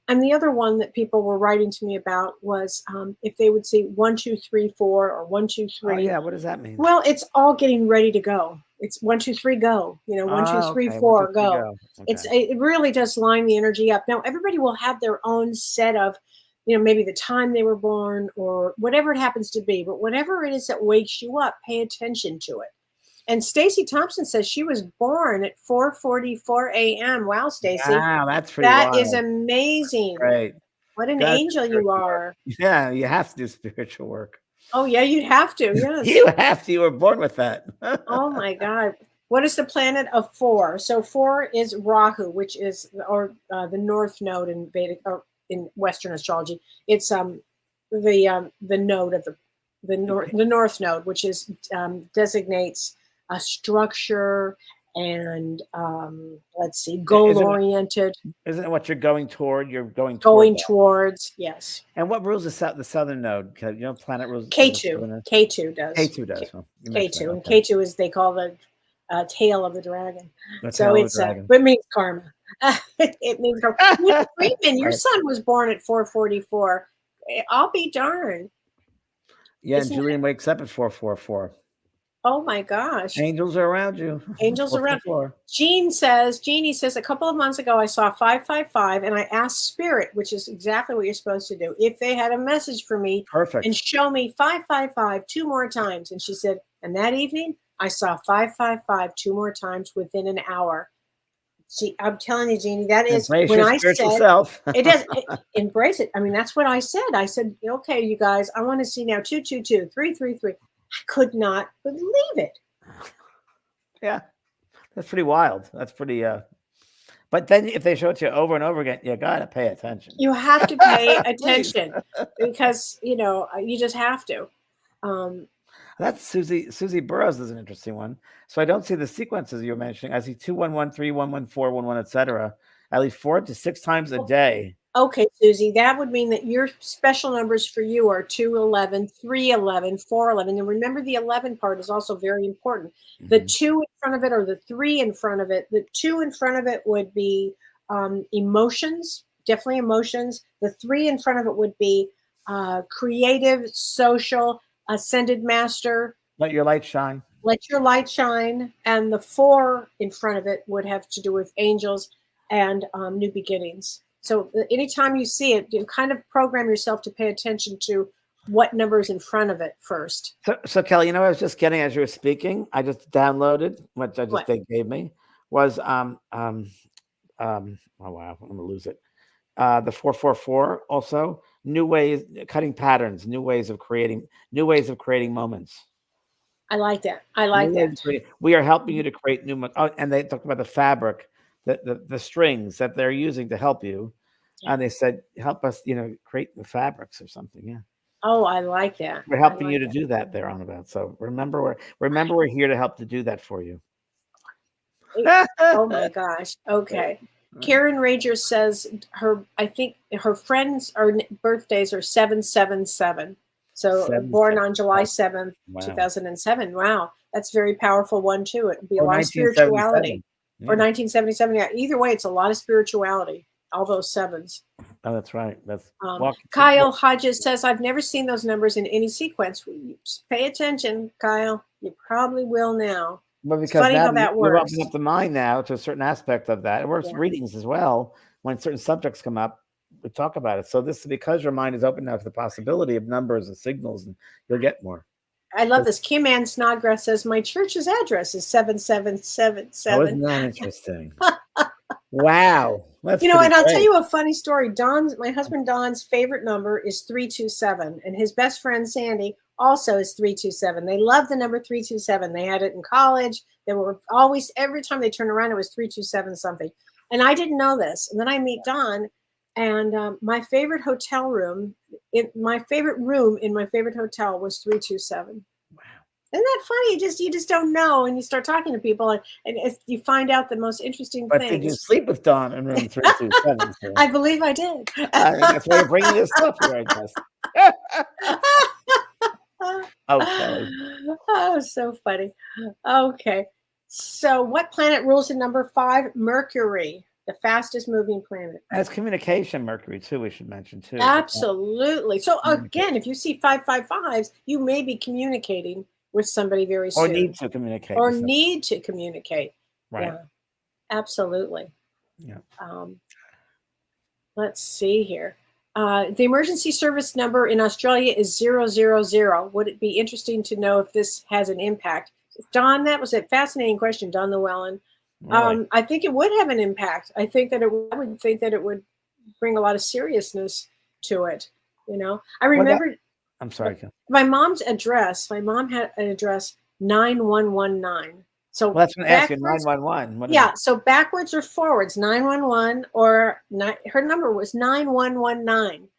And the other one that people were writing to me about was if they would see 1, 2, 3, 4 or 1, 2, 3. Oh, yeah. What does that mean? Well, it's all getting ready to go. It's 1, 2, 3, go. 1, 2, 3, 4, go. Okay. It really does line the energy up. Now, everybody will have their own set of, maybe the time they were born or whatever it happens to be. But whatever it is that wakes you up, pay attention to it. And Stacy Thompson says she was born at 4:44 a.m. Wow, Stacy. Wow, that's pretty wild. That is amazing. Right. What an angel you are. Yeah, you have to do spiritual work. Oh, yeah, you'd have to. Yes. You have to. You were born with that. Oh, my God. What is the planet of 4? So 4 is Rahu, which is the North Node in Vedic or in Western astrology. It's the node of the North Node, which is designates a structure and let's see, goal-oriented. Isn't it what you're going toward? You're going towards, yes. And what rules the southern node? Planet rules. K2. K2 does. K2 does. K2. And K2 is, they call the tail of the dragon. So it's it means karma. It means karma. Freeman, your son was born at 4:44. I'll be darned. Yeah, and Julian wakes up at 4:44. Oh my gosh. Angels are around you. Angels around. Jeannie says, a couple of months ago, I saw 555 and I asked Spirit, which is exactly what you're supposed to do, if they had a message for me. Perfect. And show me 555 2 more times. And she said, and that evening, I saw 555 2 more times within an hour. I'm telling you, Jeannie, that is embrace when your I said self. it does embrace it. I mean, that's what I said. I said, okay, you guys, I want to see now 222, 333. I could not believe it. Yeah, that's pretty wild. That's pretty. But then if they show it to you over and over again, you gotta pay attention. You have to pay attention because you just have to. That's Susie Burroughs is an interesting one. So I don't see the sequences you're mentioning. I see 211, 311, 411, etc. At least 4 to 6 times a day. Okay, Susie, that would mean that your special numbers for you are 211, 311, 411. And remember, the 11 part is also very important. Mm-hmm. The 2 in front of it or the 3 in front of it. The 2 in front of it would be emotions, definitely emotions. The 3 in front of it would be creative, social, ascended master. Let your light shine. Let your light shine. And the 4 in front of it would have to do with angels and new beginnings. So anytime you see it, you kind of program yourself to pay attention to what number is in front of it first. So Kelly, I was just getting as you were speaking, I just downloaded, which they gave me, was oh wow, I'm gonna lose it. The 444 also, new ways, cutting patterns, new ways of creating moments. I like that. I like that. We are helping you to create new. And they talked about the fabric, the strings that they're using to help you. Yeah. And they said, help us, create the fabrics or something. Yeah. Oh, I like that. We're I helping like you to that. do that there on about. So remember we're here to help to do that for you. Oh my gosh. Okay. Karen Rager says I think her friends' birthdays are 777. So born on July 7th, Wow. 2007. Wow. That's a very powerful one too. It would be a Or lot of 1977. spirituality. Yeah. Or 1977. Yeah. Either way, it's a lot of spirituality. All those sevens. Oh, that's right. That's Kyle Hodges says, I've never seen those numbers in any sequence. Pay attention, Kyle. You probably will now. Well, because it's funny now how that we're works. opening up the mind now to a certain aspect of that. It works readings as well. When certain subjects come up, we talk about it. So this is because your mind is open now to the possibility of numbers and signals, and you'll get more. I love this. Kim Ann Snodgrass says, my church's address is 7777. Oh, isn't that interesting? Wow. That's and I'll great. tell you a funny story. My husband Don's favorite number is 327, and his best friend Sandy also is 327. They love the number 327. They had it in college. They were always, every time they turned around, it was 327 something. And I didn't know this. And then I meet Don, and my favorite hotel room, my favorite room in my favorite hotel was 327. Wow. Isn't that funny? You just don't know, and you start talking to people, and you find out the most interesting things. Did you sleep with Don in room 327? I believe I did. That's why you're bringing this up here, I guess. Okay. Oh, so funny. Okay. So what planet rules in number 5? Mercury, the fastest moving planet. That's communication, Mercury, too, we should mention, too. Absolutely. So again, if you see 555s, you may be communicating with somebody very soon. Or need to communicate. Right. Yeah. Absolutely. Yeah. Let's see here. The emergency service number in Australia is 000. Would it be interesting to know if this has an impact? Don, that was a fascinating question, Don Llewellyn. Really? I think it would have an impact. I would think that it would bring a lot of seriousness to it. I remember. I'm sorry. My mom's address. My mom had an address 9119. So that's when I asked you 911. Yeah. So backwards or forwards, 911 or her number was 9119.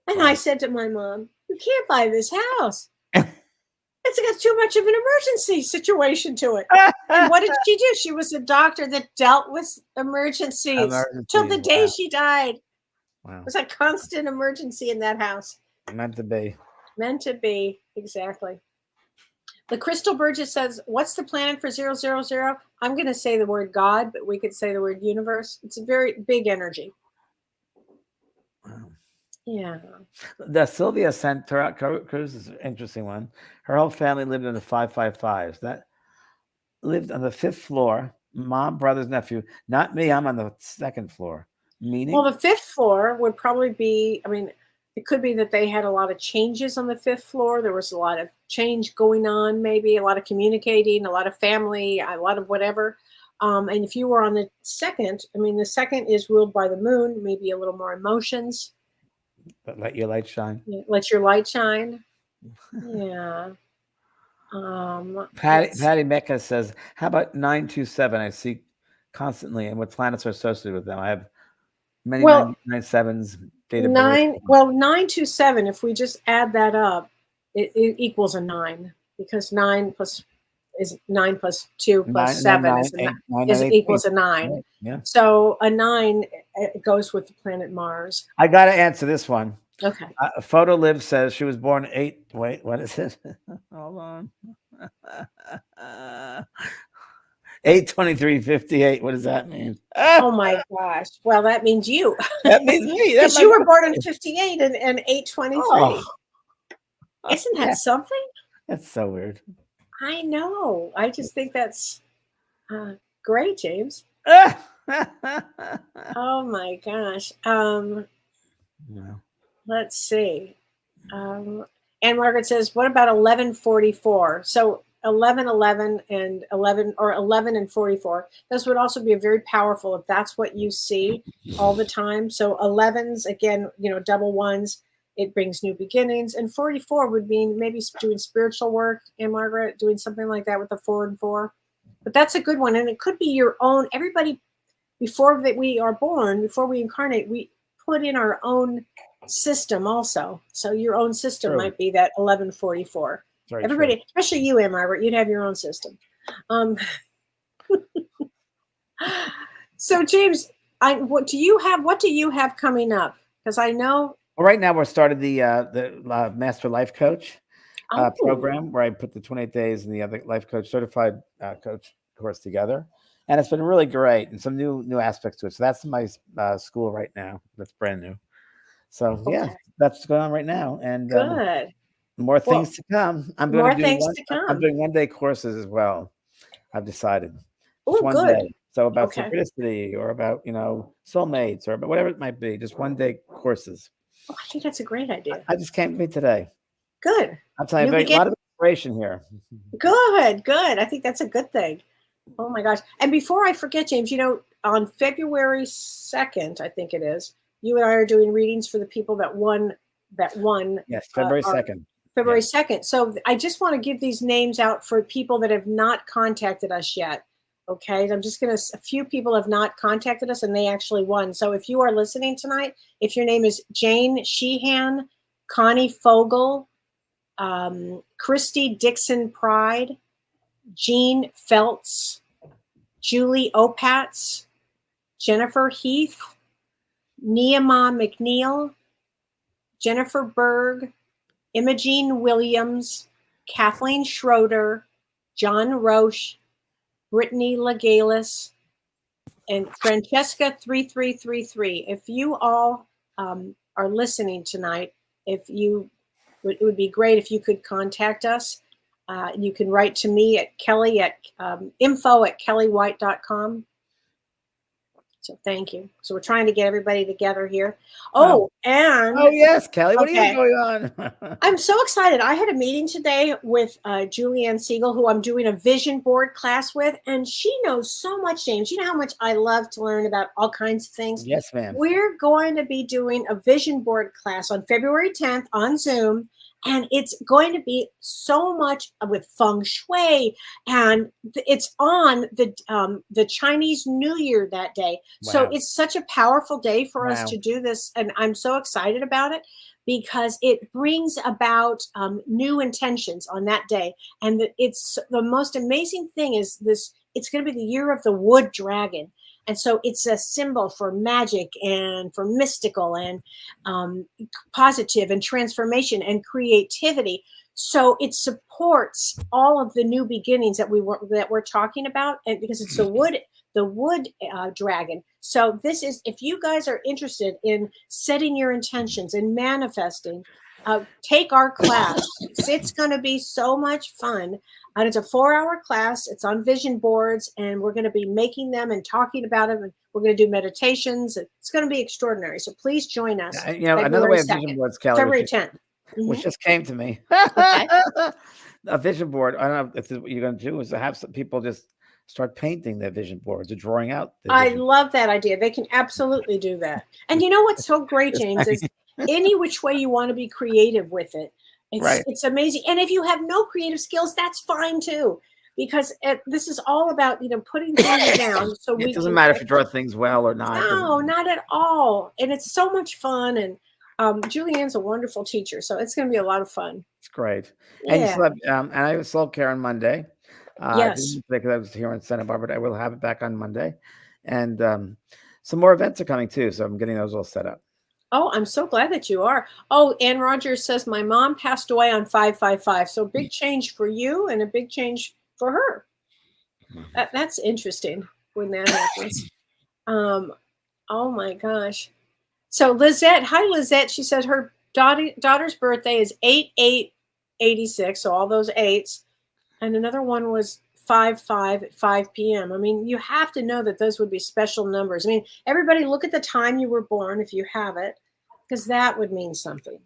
And I said to my mom, "You can't buy this house. It's got too much of an emergency situation to it." And what did she do? She was a doctor that dealt with emergencies till the day she died. Wow. It was a constant emergency in that house. Meant to be. Meant to be, exactly. The Crystal Burgess says, what's the planet for 000? I'm going to say the word God, but we could say the word universe. It's a very big energy. Wow. Yeah. The Sylvia Santora Cruz is an interesting one. Her whole family lived in the 555s. That lived on the 5th floor. Mom, brothers, nephew. Not me. I'm on the 2nd floor. Meaning? Well, the 5th floor would probably be, it could be that they had a lot of changes on the 5th floor. There was a lot of change going on, maybe a lot of communicating, a lot of family, a lot of whatever. And if you were on the 2nd, the 2nd is ruled by the moon, maybe a little more emotions. But let your light shine. Yeah, let your light shine. Yeah. Patty Mecca says, how about 927? I see constantly, and what planets are associated with them. I have many 997s. 927, if we just add that up, it equals a 9, because 9 plus 2 plus 7 equals a 9. Yeah. So a 9 goes with the planet Mars. I got to answer this one. Okay. Photo Liv says she was born 8. Wait, what is it? Hold on. 8/23/58. What does that mean? Oh my gosh! Well, that means you. That means me. Because you were born in 58 and 8/23. Oh. Isn't that something? That's so weird. I know. I just think that's great, James. Oh my gosh. No. Let's see. Anne Margaret says, "What about 1144?" So 1111 and 11 or 11 and 44. This would also be very powerful if that's what you see all the time. So 11s, again, double ones, it brings new beginnings. And 44 would mean maybe doing spiritual work, and Margaret, doing something like that with the 4 and 4. But that's a good one. And it could be your own. Everybody, before that we are born, before we incarnate, we put in our own system also. So your own system True. might be that 1144. Very Everybody, true. especially you, Ann Margaret, you'd have your own system. So James, what do you have coming up? Because I know. Well, right now we're started the Master Life Coach Oh, program, where I put the 28 days and the other life coach certified coach course together, and it's been really great and some new aspects to it. So that's my school right now. That's brand new. So yeah, okay. that's going on right now, and Good. more Well, things to come. I'm going more to do things to I'm come. doing 1 day courses as well. I've decided just Oh, one good. day. So about Okay. synchronicity or about soulmates or about whatever it might be. Just 1 day courses. Oh, I think that's a great idea. I just came to me today. Good. I'll tell you, New a lot of inspiration here. Good. Good. I think that's a good thing. Oh my gosh. And before I forget, James, on February 2nd, I think it is, you and I are doing readings for the people that won Yes, February our 2nd. February Yes. 2nd. So I just want to give these names out for people that have not contacted us yet. Okay. A few people have not contacted us and they actually won. So if you are listening tonight, if your name is Jane Sheehan, Connie Fogel, Christy Dixon Pride, Jean Feltz, Julie Opatz, Jennifer Heath, Nehemiah McNeil, Jennifer Berg, Imogene Williams, Kathleen Schroeder, John Roche, Brittany Legalis, and Francesca 3333. If you all are listening tonight, it would be great if you could contact us. You can write to me at Kellee at info@kelleewhite.com. So thank you. So we're trying to get everybody together here. Wow. And Oh yes, Kellee. What do you have okay. going on? I'm so excited. I had a meeting today with Julianne Siegel, who I'm doing a vision board class with, and she knows so much, James. You know how much I love to learn about all kinds of things. Yes, ma'am. We're going to be doing a vision board class on February 10th on Zoom, and it's going to be so much with feng shui, and it's on the Chinese New Year that day. So Wow. it's such a powerful day for us Wow. to do this, and I'm so excited about it because it brings about new intentions on that day. And it's the most amazing thing is this, it's going to be the year of the wood dragon. And so it's a symbol for magic and for mystical and positive and transformation and creativity. So it supports all of the new beginnings that we're talking about, and because it's the wood dragon. So this is, if you guys are interested in setting your intentions and manifesting, take our class. It's going to be so much fun. And it's a 4-hour class. It's on vision boards, and we're going to be making them and talking about them. And we're going to do meditations. It's going to be extraordinary. So please join us. Another way of vision boards, Kellee, February 10th. which just came to me. Okay. A vision board. I don't know if what you're going to do is to have some people just start painting their vision boards or drawing out. I love that idea. They can absolutely do that. And you know what's so great, James, is any which way you want to be creative with it. It's amazing. And if you have no creative skills, that's fine too, because this is all about putting things down. So it doesn't matter if you draw things well or not. No, not at all. And it's so much fun. And Julianne's a wonderful teacher, so it's going to be a lot of fun. It's great. Yeah. And you still have, and I have soul care on Monday. Yes. Because I was here in Santa Barbara. I will have it back on Monday, and some more events are coming too. So I'm getting those all set up. Oh, I'm so glad that you are. Oh, Ann Rogers says my mom passed away on 5/5/5. So big change for you and a big change for her. That's interesting when that happens. Oh my gosh. So Lizette, hi Lizette. She said her daughter's birthday is 8/8/86. So all those eights. And another one was 5/5 at 5 p.m. I mean, you have to know that those would be special numbers. I mean, everybody look at the time you were born if you have it, because that would mean something.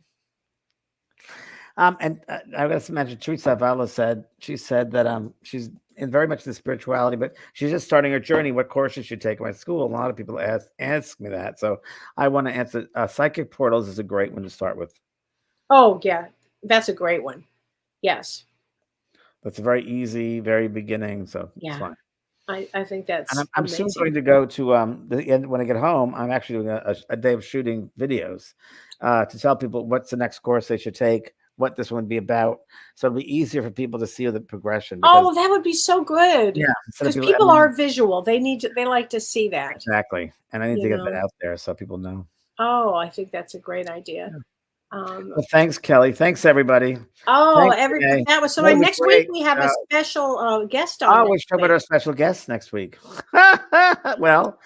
And I guess mention Teresa Vala said that she's in very much the spirituality, but she's just starting her journey. What courses should take in my school? A lot of people ask me that, so I want to answer. Psychic Portals is a great one to start with. Oh yeah, that's a great one. Yes. That's a very easy, very beginning. So yeah. it's fine. I think that's And I'm soon amazing. going to go to the end when I get home. I'm actually doing a day of shooting videos to tell people what's the next course they should take, what this one would be about, so it'll be easier for people to see the progression. Oh, that would be so good. Yeah, instead of Because people, people are visual. They like to see that. exactly, and I need to You get that know? out there so people know. Oh, I think that's a great idea. Well, thanks, Kellee. Thanks, everybody. Oh, Thanks, Renee. that was so. That was Next great. week we have a special guest on. Oh, we should talk about our special guest next week. Well,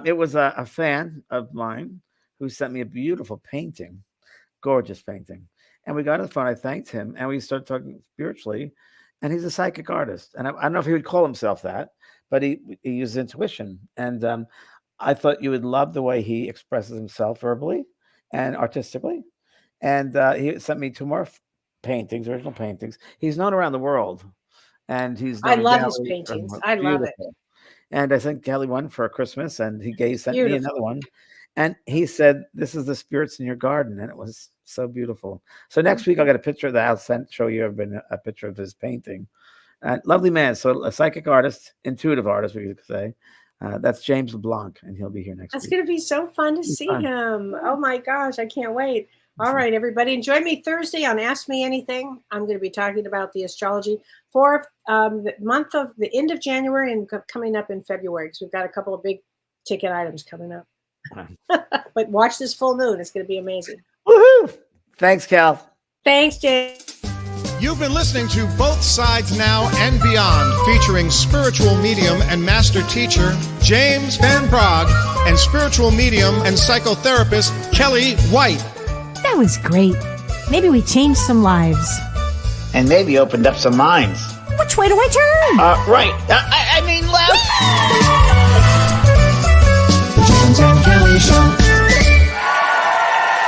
it was a fan of mine who sent me a beautiful painting, gorgeous painting. And we got on the phone. I thanked him, and we started talking spiritually. And he's a psychic artist, and I don't know if he would call himself that, but he uses intuition. And I thought you would love the way he expresses himself verbally and artistically. And he sent me 2 more paintings, original paintings. He's known around the world, and he's I known love his paintings. I love it. And I think Kelly one for Christmas, and he sent Beautiful. me another one. And he said, "This is the spirits in your garden," and it was so beautiful. So next week I'll get a picture of that. I'll show you a picture of his painting. Lovely man. So a psychic artist, intuitive artist, we could say. That's James LeBlanc, and he'll be here next That's week. going to be so fun to see him. Oh my gosh, I can't wait. All right, everybody, and join me Thursday on Ask Me Anything. I'm going to be talking about the astrology for the end of January and coming up in February, because we've got a couple of big ticket items coming up. But watch this full moon. It's going to be amazing. Woohoo! Thanks, Cal. Thanks, Jay. You've been listening to Both Sides Now and Beyond, featuring spiritual medium and master teacher James Van Praagh and spiritual medium and psychotherapist Kellee White. That was great. Maybe we changed some lives. And maybe opened up some minds. Which way do I turn? Right. I mean left. The James and Kellee Show.